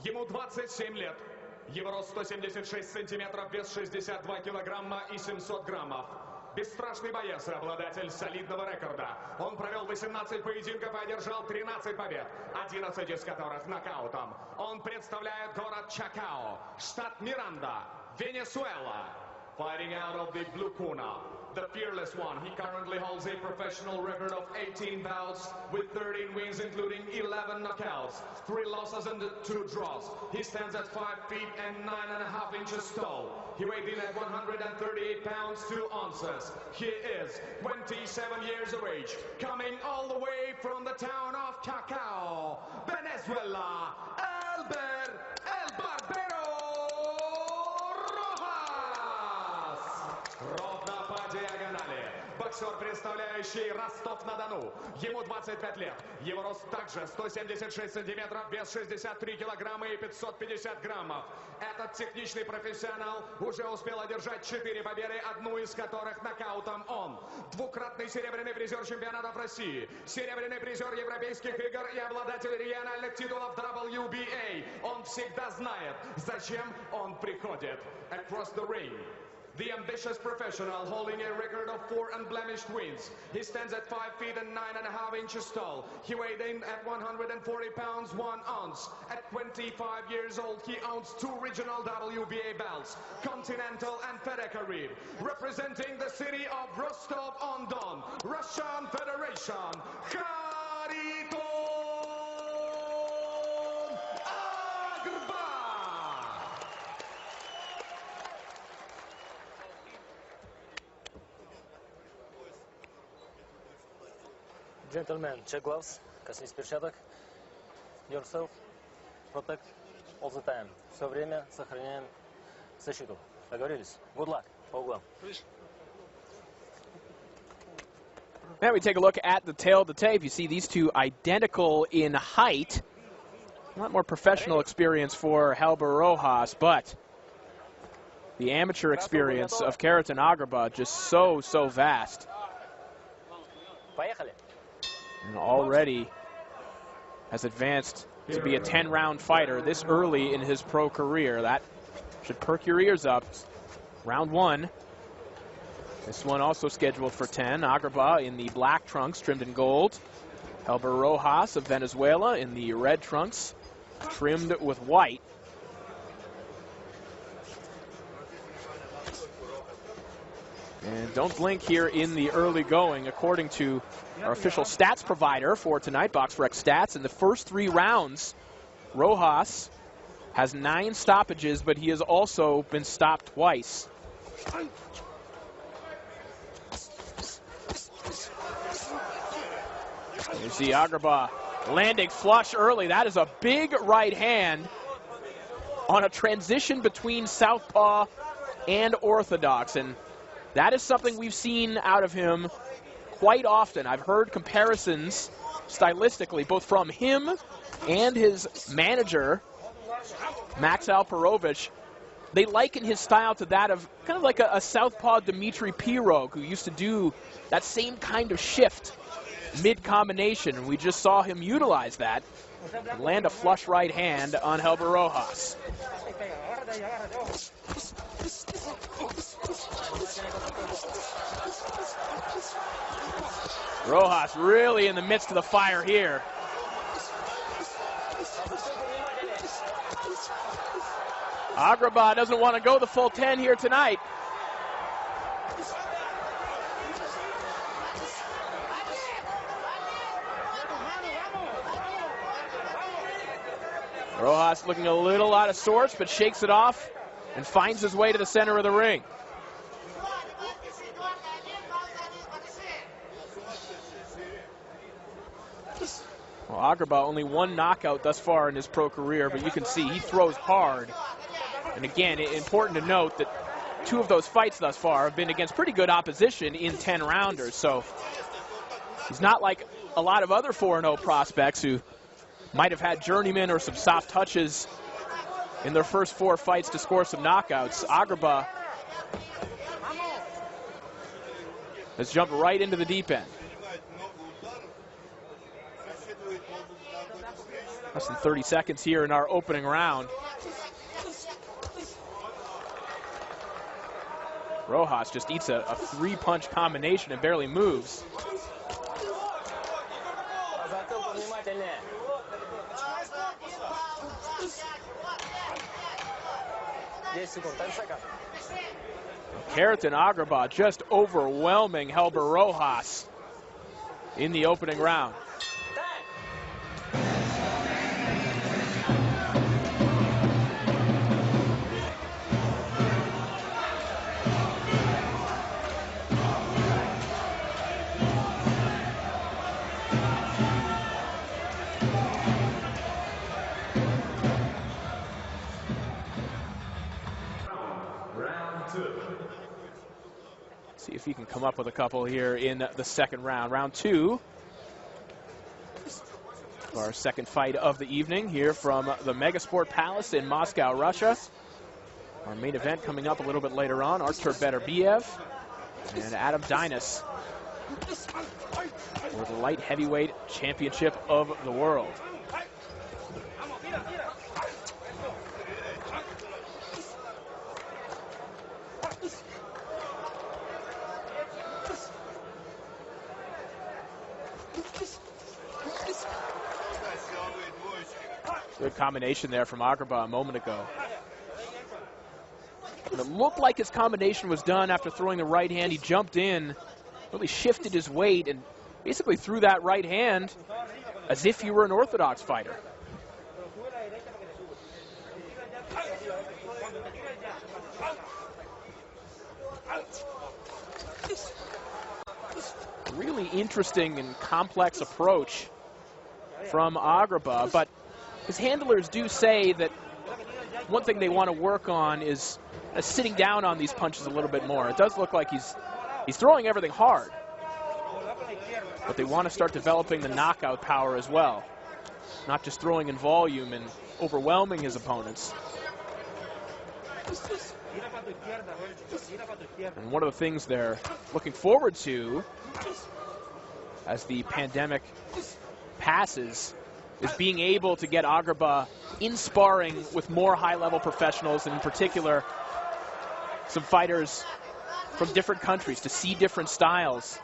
Ему 27 лет. Его рост 176 сантиметров, вес 62 килограмма и 700 граммов. Бесстрашный боец и обладатель солидного рекорда. Он провел 18 поединков и одержал 13 побед, 11 из которых нокаутом. Он представляет город Чакао, штат Миранда, Венесуэла. Fighting out of the blue corner, the fearless one. He currently holds a professional record of 18 bouts with 13 wins, including 11 knockouts, 3 losses and 2 draws. He stands at 5 feet and 9.5 inches tall. He weighed in at 138 pounds 2 ounces. He is 27 years of age, coming all the way from the town of Cacao, Venezuela, HELBER El Barbero Rojas. Ровно по диагонали. Боксер, представляющий Ростов-на-Дону. Ему 25 лет. Его рост также 176 сантиметров, вес 63 килограмма и 550 граммов. Этот техничный профессионал уже успел одержать 4 победы, одну из которых нокаутом он. Двукратный серебряный призер чемпионатов России, серебряный призер Европейских игр и обладатель региональных титулов WBA. Он всегда знает, зачем он приходит. Across the ring, the ambitious professional holding a record of 4 unblemished wins. He stands at 5 feet and 9.5 inches tall. He weighed in at 140 pounds 1 ounce. At 25 years old, he owns 2 regional WBA belts, Continental and Federated, representing the city of Rostov-on-Don, Russian Federation, KHARITON AGRBA. Gentlemen, check gloves, коснись перчаток. Yourself, protect all the time. Все время сохраняем защиту. Договорились? Good luck. По углам. Now we take a look at the tail of the tape. You see these two identical in height. A lot more professional experience for HELBER Rojas, but the amateur experience of KHARITON AGRBA just so vast. Поехали. And already has advanced to be a 10-round fighter this early in his pro career. That should perk your ears up. Round 1. This one also scheduled for 10. AGRBA in the black trunks trimmed in gold. HELBER Rojas of Venezuela in the red trunks trimmed with white. And don't blink here in the early going. According to our official stats provider for tonight, BoxRec Stats, in the first 3 rounds, Rojas has 9 stoppages, but he has also been stopped twice. You see AGRBA landing flush early. That is a big right hand on a transition between southpaw and orthodox. And that is something we've seen out of him quite often. I've heard comparisons stylistically, both from him and his manager, Max Alperovich. They liken his style to that of kind of like a southpaw Dmitry Pirog, who used to do that same kind of shift mid-combination. And we just saw him utilize that and land a flush right hand on HELBER Rojas. Rojas really in the midst of the fire here. AGRBA doesn't want to go the full 10 here tonight. Rojas looking a little out of sorts, but shakes it off and finds his way to the center of the ring. Well, AGRBA only 1 knockout thus far in his pro career, but you can see he throws hard. And again, important to note that 2 of those fights thus far have been against pretty good opposition in 10-rounders. So he's not like a lot of other 4-0 prospects who might have had journeymen or some soft touches in their first 4 fights to score some knockouts. AGRBA has jumped right into the deep end. Less than 30 seconds here in our opening round. Rojas just eats a three-punch combination and barely moves. KHARITON AGRBA just overwhelming HELBER ROJAS in the opening round. See if he can come up with a couple here in the second round. Round two. Our second fight of the evening here from the Megasport Palace in Moscow, Russia. Our main event coming up a little bit later on. Artur Beterbiev and Adam Dinas for the light heavyweight championship of the world. Good combination there from AGRBA a moment ago. And it looked like his combination was done after throwing the right hand. He jumped in, really shifted his weight, and basically threw that right hand as if he were an orthodox fighter. Really interesting and complex approach from AGRBA, but his handlers do say that one thing they want to work on is sitting down on these punches a little bit more. It does look like he's throwing everything hard, but they want to start developing the knockout power as well, not just throwing in volume and overwhelming his opponents. And one of the things they're looking forward to as the pandemic passes is being able to get AGRBA in sparring with more high-level professionals, and in particular some fighters from different countries to see different styles.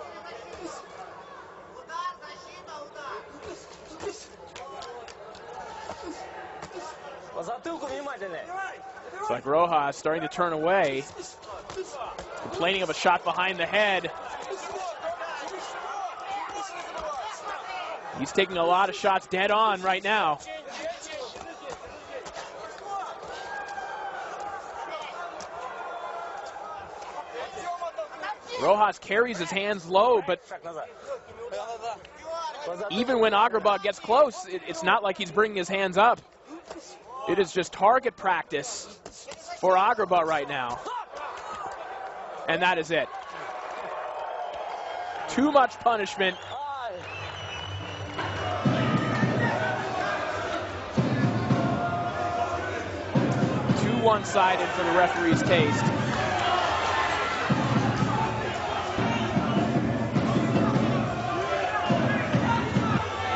It's like Rojas starting to turn away, complaining of a shot behind the head. He's taking a lot of shots dead on right now. Rojas carries his hands low, but even when AGRBA gets close, it's not like he's bringing his hands up. It is just target practice for AGRBA right now. And that is it. Too much punishment. Too one-sided for the referee's taste.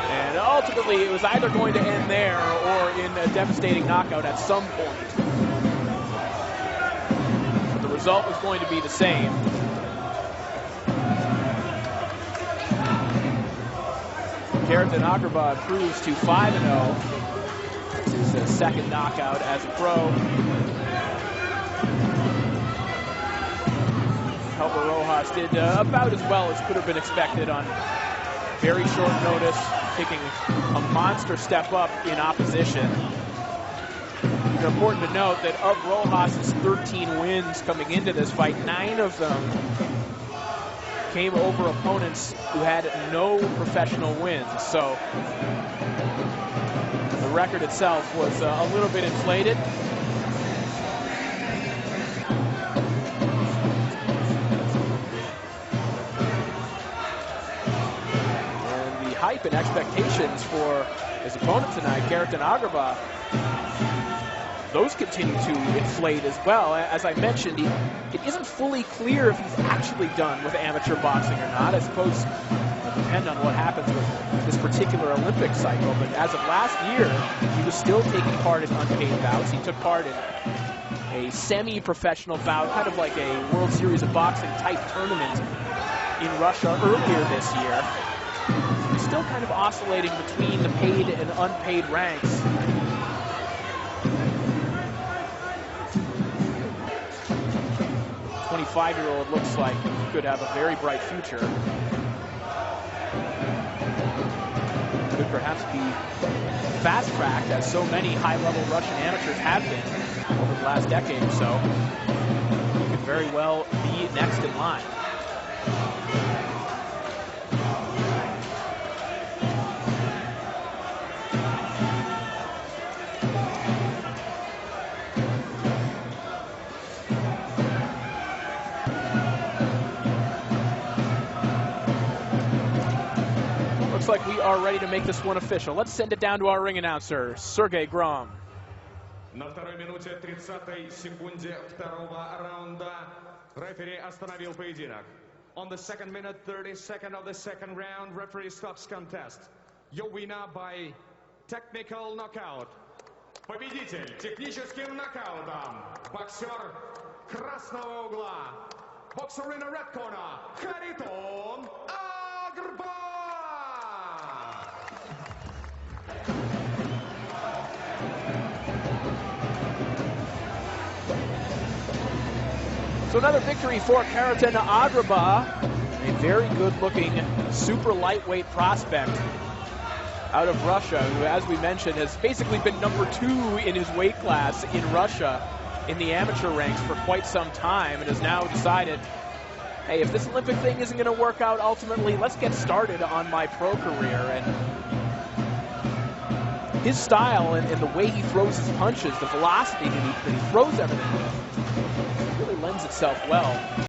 And ultimately, it was either going to end there or in a devastating knockout at some point. But the result was going to be the same. KHARITON AGRBA improves to 5-0. This is his second knockout as a pro. HELBER ROJAS did about as well as could have been expected on very short notice, taking a monster step up in opposition. It's important to note that of Rojas' 13 wins coming into this fight, 9 of them came over opponents who had no professional wins. So the record itself was a little bit inflated. And the hype and expectations for his opponent tonight, KHARITON AGRBA, those continue to inflate as well. As I mentioned, it isn't fully clear if he's actually done with amateur boxing or not. I suppose it will depend on what happens with this particular Olympic cycle, but as of last year, he was still taking part in unpaid bouts. He took part in a semi-professional bout, kind of like a World Series of Boxing type tournament in Russia earlier this year. He's still kind of oscillating between the paid and unpaid ranks. The 25-year-old looks like he could have a very bright future. Could perhaps be fast-tracked, as so many high-level Russian amateurs have been over the last decade or so. He could very well be next in line. Looks like we are ready to make this one official. Let's send it down to our ring announcer, Sergey Grom. На второй минуте 30-й секунде второго раунда рефери остановил поединок. On the second minute, 32nd of the second round, referee stops contest. Your winner by technical knockout. Победитель техническим нокаутом. Боксер красного угла. Boxer in the red corner, Khariton Agrba. So another victory for KHARITON AGRBA, a very good-looking super lightweight prospect out of Russia, who, as we mentioned, has basically been number 2 in his weight class in Russia in the amateur ranks for quite some time, and has now decided, hey, if this Olympic thing isn't going to work out ultimately, let's get started on my pro career. And his style and the way he throws his punches, the velocity that he throws everything with, really lends itself well